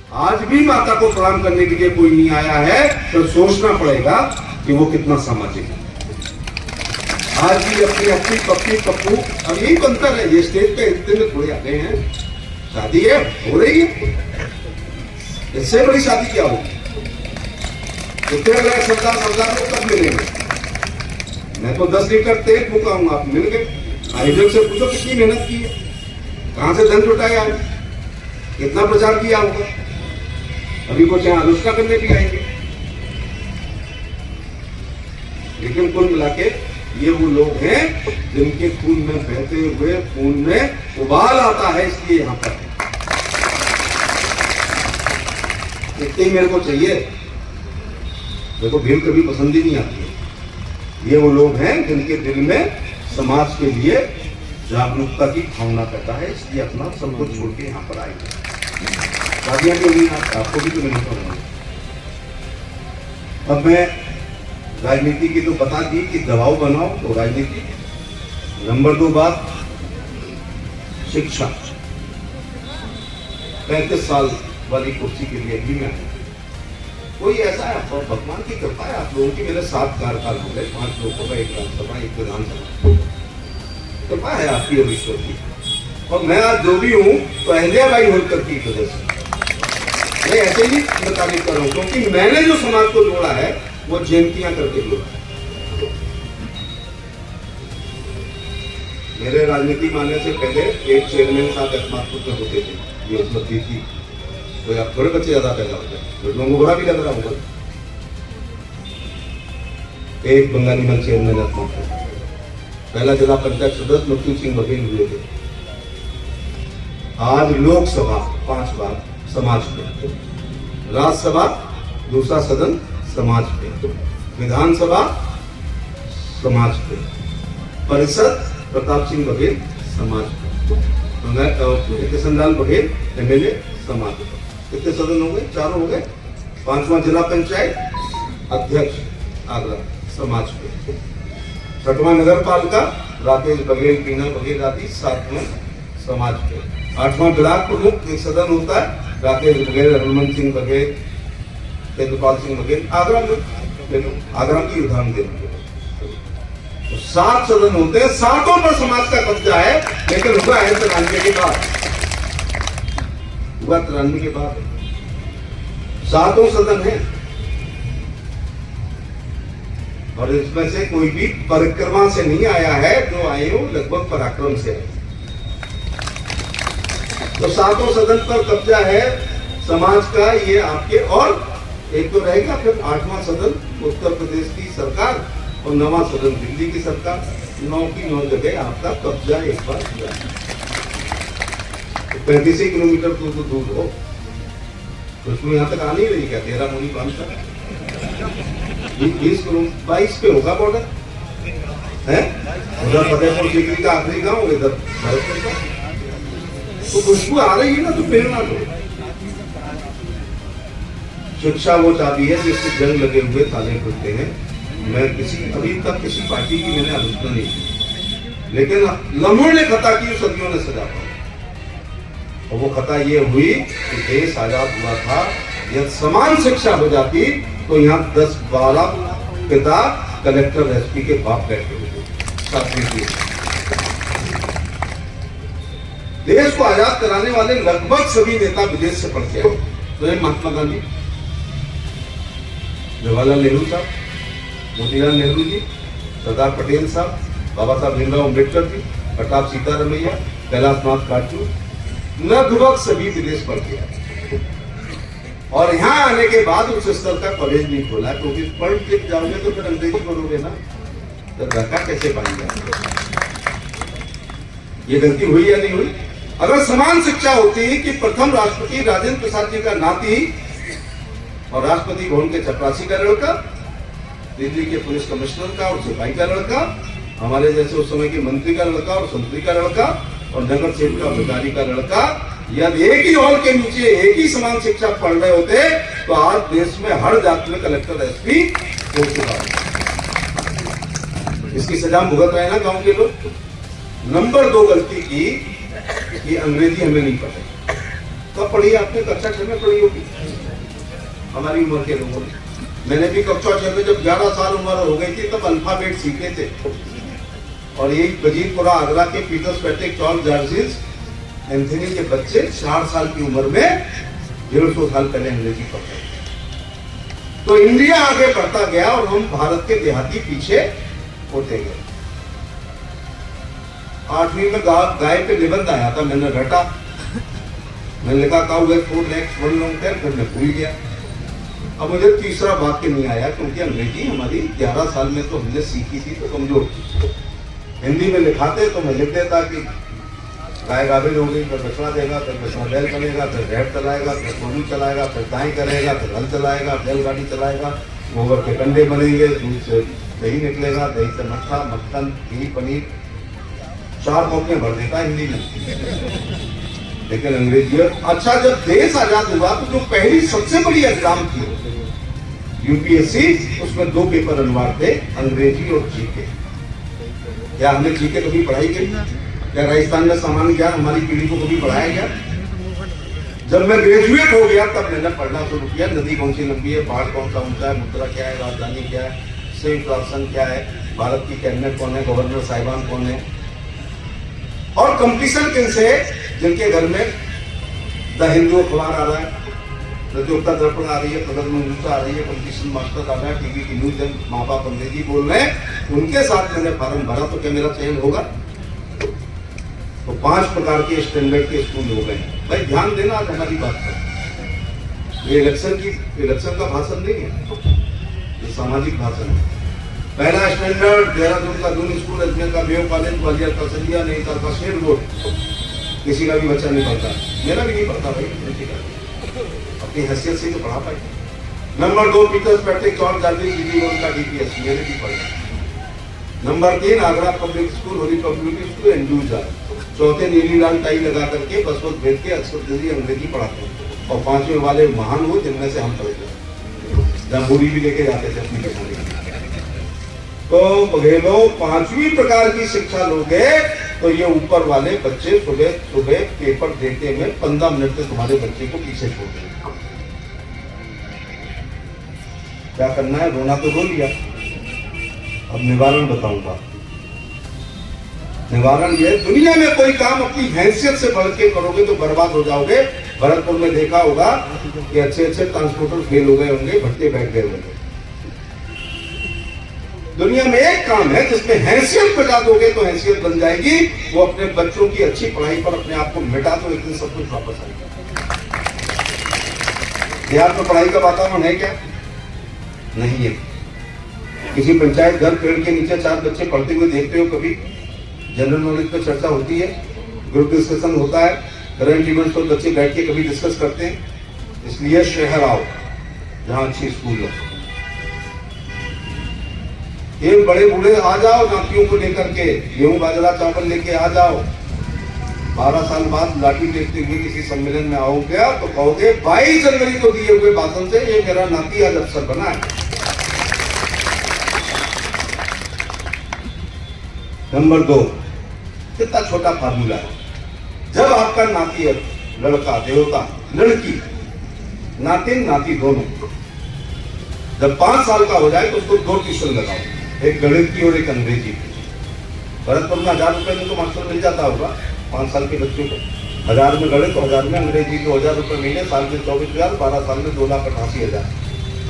आज भी माता को प्रणाम करने के लिए कोई नहीं आया है, तो सोचना पड़ेगा कि वो कितना सामाजिक है। आज भी अपनी अपनी पप्पी पप्पू, अब यही बनता है। ये स्टेज पे इतने में थोड़े आ गए हैं, शादी है हो रही है, इससे बड़ी शादी क्या होगी? इतने बड़े सरदार को कब मिलेंगे? मैं तो 10 लीटर तेल फूकाऊंगा, आप मिल गए। आयोजक से पूछो कितनी मेहनत की है, कहां से धन जुटाया है, कितना प्रचार किया होगा। अभी कुछ यहाँ आलोचना करने भी आएंगे, लेकिन कुल मिला के ये वो लोग हैं जिनके खून में बहते हुए खून में उबाल आता है, इसलिए यहां पर इतने ही मेरे को चाहिए। देखो भीड़ कभी पसंद ही नहीं आती है। ये वो लोग हैं जिनके दिल में समाज के लिए जागरूकता की भावना पैदा है, इसलिए अपना सब कुछ छोड़ के यहाँ पर आएंगे। शादियां क्यों नहीं आती, आपको भी तो नहीं पता। अब मैं राजनीति की तो बता दी कि दबाव बनाओ तो राजनीति। नंबर 2 बात शिक्षा। 35 साल वाली कुर्सी के लिए भी मैं कोई ऐसा है, और भगवान की कृपा है आप लोगों की, मेरे 7 कार्यकाल हो गए, 5 लोगों का, 1 राज्यसभा 1 विधानसभा, कृपा है आपकी और ईश्वर की। और मैं आज जो भी हूं तो अहल्याबाई होलकर की वजह से मैं ऐसे ही मुताबिक कर रहा हूं, क्योंकि मैंने जो समाज को जोड़ा है वो जयंतियां करके जोड़ा। मेरे राजनीति में आने से पहले एक चेयरमैन साहब एकमात्र में होते थे, ये उपलब्धि थी। तो आप थोड़े बच्चे ज्यादा पैदा होते हैं, तो लोगों को बुरा भी लग रहा होगा। एक बंगाली में चेयरमैन एकमात्र, पहला जिला पंचायत सदस्य मृत्यु सिंह बघेल हुए थे। आज लोकसभा 5 बार समाज पे, राज्यसभा दूसरा सदन समाज पे, विधानसभा समाज पे, परिषद प्रताप सिंह बघेल समाज पे, किशनलाल बघेल एमएलए समाज पे। कितने सदन हो गए? 4 हो गए। 5वां जिला पंचायत अध्यक्ष आगरा समाज पे, 6वां नगर पालिका राकेश बघेल, पीना बघेल आदि 7वां समाज पे, 8वां ब्लॉक प्रमुख एक सदन होता है, राकेश बघेल, हनुमंत सिंह बघेल, तेंदुपाल सिंह बघेल, आगरा में, आगरा की उदाहरण देंगे। तो 7 सदन होते हैं, 7 पर समाज का कब्जा है, लेकिन हुआ है 93 के बाद, हुआ 93 के बाद 7 सदन है, और इसमें से कोई भी परिक्रमा से नहीं आया है, जो आए हो लगभग पराक्रम से है। तो 7 सदन पर कब्जा है समाज का, ये आपके। और एक तो रहेगा फिर 8वां सदन उत्तर प्रदेश की सरकार और 9वां सदन दिल्ली की सरकार। 9 की 9 जगह आपका कब्जा एक बार हुआ। 35 किलोमीटर तो दूर हो, तो उसमें यहाँ तक आ नहीं रही क्या? 13 मुनी 5 20 किलोमीटर 22 पे होगा बॉर्डर है। उधर फतेहपुर सीकरी का आखिरी गांव, इधर भरतपुर का। तो खुशबू आ रही है ना, तो प्रेरणा दो। शिक्षा वो चाबी है जिससे जंग लगे हुए ताले खुलते हैं। मैं अभी तक किसी पार्टी की मैंने आलोचना नहीं की, लेकिन लम्हों ने खता की, सदियों ने सजा पाई। और वो खता ये हुई कि देश आजाद हुआ था, यदि समान शिक्षा हो जाती तो यहाँ 10-12 पिता कलेक्टर एसपी के बाप बैठे हुए थे। देश को आजाद कराने वाले लगभग सभी नेता विदेश से पढ़ के आए। तो महात्मा गांधी, जवाहरलाल नेहरू साहब, मोतीलाल नेहरू जी, सरदार पटेल साहब, बाबा साहब भीमराव अम्बेडकर जी, प्रताप सीतारमैया, कैलाश नाथ काटजू, लगभग सभी विदेश पढ़ के आए। और यहाँ आने के बाद उस स्तर का कॉलेज नहीं खोला, क्योंकि पढ़ के जाओगे तो फिर अंग्रेजी पढ़ोगे ना, तो धक्का कैसे पाएंगे? ये गलती हुई या नहीं हुई? अगर समान शिक्षा होती कि प्रथम राष्ट्रपति राजेंद्र प्रसाद जी का नाती और राष्ट्रपति भवन के चपरासी का लड़का, दिल्ली के पुलिस कमिश्नर का और सिपाही का लड़का, हमारे जैसे उस समय के मंत्री का लड़का और संतरी का लड़का और नगर सेवक का अधिकारी का लड़का, यदि एक ही हॉल के नीचे एक ही समान शिक्षा पढ़ रहे होते तो आज देश में हर जाति में कलेक्टर एसपी हो चुका है। इसकी सजा भुगत रहे ना गांव के लोग। नंबर 2 गलती की कि अंग्रेजी हमें नहीं पता, कब पढ़ी आपने? कक्षा 6 में पढ़ी होगी हमारी उम्र के लोगों ने। मैंने भी कक्षा 6 में जब 11 साल उम्र हो गई थी तब अल्फाबेट सीखे थे। और यही वजीरपुरा आगरा के पीटर्स पैट्रिक चार्ल्स जार्जिस एंथनी के बच्चे 4 साल की उम्र में 150 साल पहले अंग्रेजी पढ़ते थे। तो इंडिया आगे बढ़ता गया और हम भारत के देहाती पीछे होते गए। 8वीं में गाय पे निबंध आया था, मैंने रटा, मैंने लिखा cow gas 4 legs 1 long tail, फिर मैं भूल गया। अब मुझे तीसरा वाक्य नहीं आया क्योंकि अंग्रेजी हमारी 11 साल में तो हमने सीखी थी तो कमजोर थी। हिंदी में लिखाते तो मैं लिख देता कि गाय गाभिन हो गई, फिर बछड़ा देगा, फिर बछड़ा बैल बनेगा, फिर भेड़ चलाएगा, फिर गोरू चलाएगा, फिर गाय करेगा, फिर हल चलाएगा, बैलगाड़ी चलाएगा, गोबर के कंडे बनेंगे, दूध से दही निकलेगा, दही से मट्ठा, मक्खन, घी, पनीर, 4 मौके भर देता हिंदी में। लेकिन अंग्रेजी अच्छा, जब देश आजाद हुआ तो जो पहली सबसे बड़ी एग्जाम थी यूपीएससी, उसमें 2 पेपर अनिवार्य थे, अंग्रेजी और जीके। क्या हमने जीके कभी पढ़ाई की? क्या राजस्थान में सामान्य ज्ञान हमारी पीढ़ी को कभी पढ़ाया गया? जब मैं ग्रेजुएट हो गया तब मैंने पढ़ना शुरू किया, नदी कौन सी लंबी है, पहाड़ कौन सा ऊंचा है, मुद्रा क्या है, राजधानी क्या है, संयुक्त राष्ट्र संघ क्या है, भारत की कैबिनेट कौन है, गवर्नर साहिबान कौन है, और कंपटीशन किनसे, जिनके घर में द हिंदू अखबार आ रहा है, प्रतियोगिता दर्पण आ रही है, प्रगत न्यूज आ रही है, कंपटीशन मास्टर आ रहा है, टीवी की न्यूज है, माँ बाप अंग्रेजी बोल रहे हैं, उनके साथ मैंने फॉर्म भरा तो क्या मेरा चयन होगा? तो 5 प्रकार के स्टैंडर्ड के स्कूल हो गए। भाई ध्यान देना, आज हमारी बात पर ये इलेक्शन का भाषण नहीं है, ये सामाजिक भाषण है। पहला स्टैंडर्ड देहरादून का दून स्कूल, अजमेर का मेयो कॉलेज, ग्वालियर का संध्या, नैनीताल का शेर बोर्ड। किसी का भी बच्चा नहीं पढ़ता, मेरा भी नहीं पढ़ता भाई, किसी का अपनी हैसियत से तो पढ़ा पाए। Number 2 Peter's Patrick Charles George's का डीपीएस, मैंने भी पढ़ा। Number 3 Agra public school, holy public school, एंडूजा। चौथे नीली लाल टाई लगा करके बस वक्त भेज के अक्सर अंग्रेजी पढ़ाते हैं। और 5वें वाले महान हो जिनमें से हम पढ़ते, जहाँ पूरी भी लेके जाते थे अपनी किसानी। तो बघेलो 5वीं प्रकार की शिक्षा लोगे तो ये ऊपर वाले बच्चे सुबह सुबह पेपर देते में 15 मिनट से तुम्हारे बच्चे को पीछे छोड़ देंगे। क्या करना है? रोना तो रो लिया, अब निवारण बताऊंगा। निवारण ये, दुनिया में कोई काम अपनी हैसियत से बढ़ के करोगे तो बर्बाद हो जाओगे। भरतपुर में देखा होगा कि अच्छे अच्छे ट्रांसपोर्टर फेल हो गए होंगे, भट्टे बैठ गए होंगे। दुनिया में एक काम है जिसमें हैसियत मिटा दोगे तो हैसियत बन जाएगी, वो अपने बच्चों की अच्छी पढ़ाई पर अपने आप को मिटा दो, एक दिन सब कुछ वापस आएगा। देहात में पढ़ाई का वातावरण है क्या? नहीं है। किसी पंचायत घर पेड़ के नीचे 4 बच्चे पढ़ते हुए देखते हो कभी? जनरल नॉलेज पर चर्चा होती है, ग्रुप डिस्कशन होता है, करंट इवेंट्स पर बच्चे बैठ के कभी डिस्कस करते हैं। इसलिए शहर आओ जहां अच्छी स्कूल हो। ये बड़े बूढ़े आ जाओ नातियों को लेकर के, गेहूं बाजरा चावल लेके आ जाओ। 12 साल बाद लाठी टेकते हुए किसी सम्मेलन में आओगे तो कहोगे 22 जनवरी को दिए हुए भाषण से ये मेरा नाती आज अफसर बना है। नंबर 2, कितना छोटा फार्मूला है। जब आपका नाती है, लड़का देवता, लड़की नातिन नाती दोनों, जब 5 साल का हो जाए तो उसको 2 ट्यूशन लगाओ, एक गणित की और एक अंग्रेजी की। भरतपुर में 1000 रुपए में तो मास्टर मिल जाता होगा 5 साल के बच्चों को। 1000 में गणित, 1000 में अंग्रेजी, 2000 रुपए महीने, साल में 24,000, 12 साल में 2,88,000।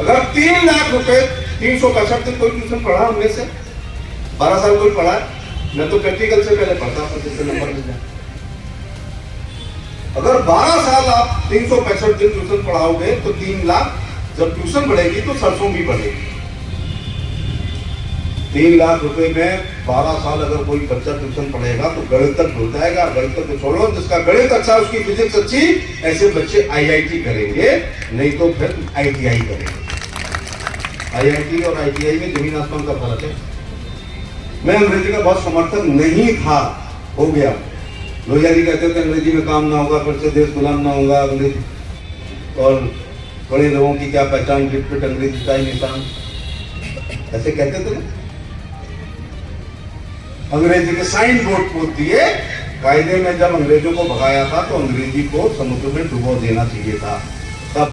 अगर 3 लाख रुपए 365 दिन कोई ट्यूशन पढ़ा उनमें से 12 साल कोई पढ़ा, मैं तो प्रैक्टिकल से पहले पढ़ता था जिससे नंबर मिल जाए। अगर 12 साल आप 365 दिन ट्यूशन पढ़ाओगे तो 3 लाख, जब ट्यूशन बढ़ेगी तो सरसों भी बढ़ेगी। 3 लाख रुपए में 12 साल अगर कोई बच्चा ट्यूशन पढ़ेगा तो गणित तक भूल जाएगा। गणित को छोड़ो, जिसका गणित अच्छा उसकी फिजिक्स अच्छी, ऐसे बच्चे IIT करेंगे, नहीं तो फिर ITI करेंगे। IIT और ITI में जमीन आसमान का फर्क है। मैं अंग्रेजी का बहुत समर्थक नहीं था, हो गया। लोहिया जी कहते थे अंग्रेजी में काम ना होगा, फिर से देश गुलाम ना होगा, अंग्रेजी और बड़े लोगों की क्या पहचान, गिफ्ट अंग्रेजी का ही निशान, ऐसे कहते थे। अंग्रेजी के साइन बोर्ड पोत दिए, कायदे में जब अंग्रेजों को भगाया था तो अंग्रेजी को समुद्र में डुबो देना चाहिए था।